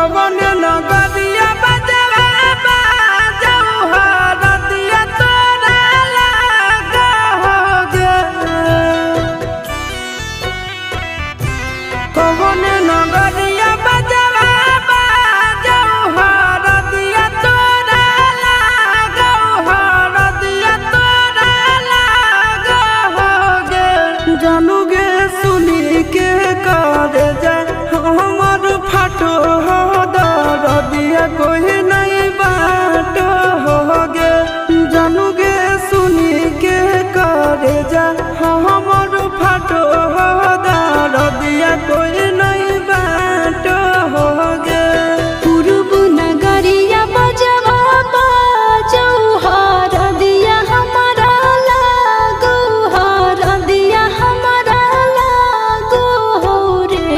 कवन नगरिया बजवा बाजऊ हरदिया तोरा लागोगे। कवन नगरिया बजवा बाजऊ हरदिया तोरा लागोगे, हरदिया तोरा लागोगे। जानूगे सुनी के कर जाए हमर फाटो हो दरदिया कोई नहीं बाटो होगे। जानूगे सुनी के कर जाए हमर फाटो हो दरदिया कोई नहीं बाटो होगे। पूर्व नगरिया बजवा बाजऊ हरदिया हमारा लागो, हरदिया हमारा लागो रे।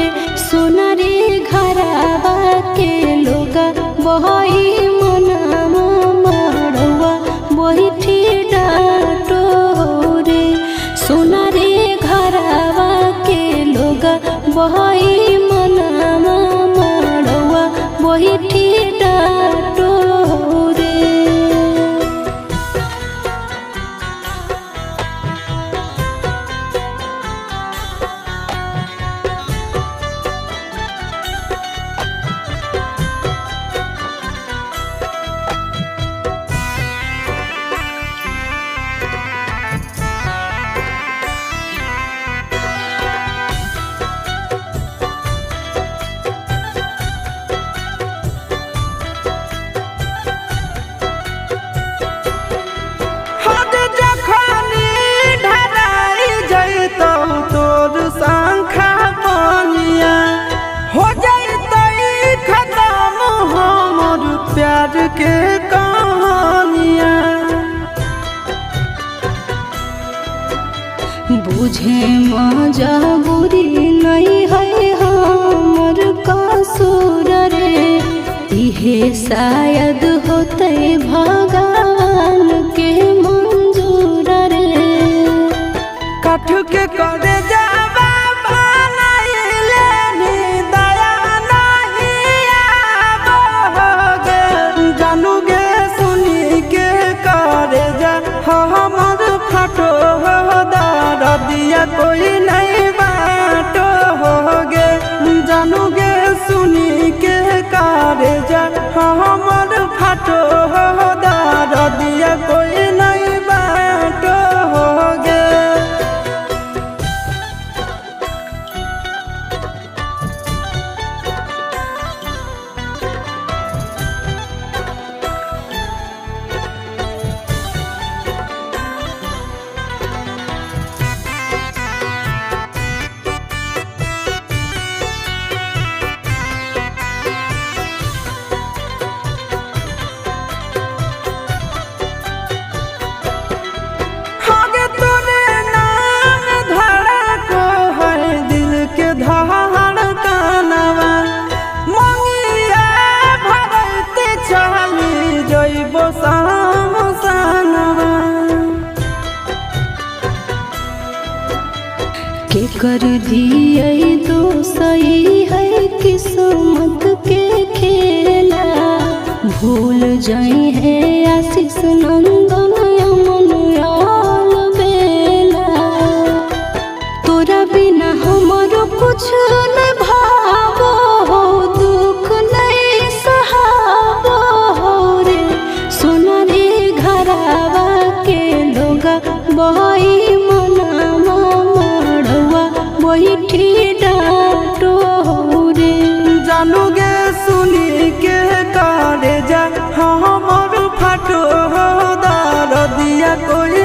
सोना रे घरवा के लोगा बहई मनवा मड़वा बैठी डाटो रे। सोना रे घरवा के लोगा बहई मनवा मड़वा बैठी डाटो रे। हद जखनी ढराई जइतौ तोर शंखा बनिया, हो जइतै खत्म हमर प्यार के कहानिया। बुझे मजबूरी नहीं है हमर कसूर रे। इहे शायद होते भगवान के मंजूर रे। काठ के करे जावा बनाइले नी दया नहीं आवोगे। जानूगे सुनी के करे जा हमर फाटो हो दरदिया कोई नहीं बाटो होगे। जानूगे सुनी के करे जा हमर फाटो हो दरदिया कोई नहीं बाटो होगे। आगे तोरे नाम धड़को है दिल के धड़कनवा। मंगिया भरते चली जइबो सामसनवा। के कर दिए तो सही है किस्मत के खेला। भूल जाई है आशीष नंदन अमन आल बेला। तोरा बिना हमरो कुछ न भावो हो, दुख नहीं सहावो रे। सोना रे घरवा के लोगा बहई मनवा मड़वा बैठी डाटो रे। जानूगे सुनी के करे जा हमर फाटो हो दरदिया कोई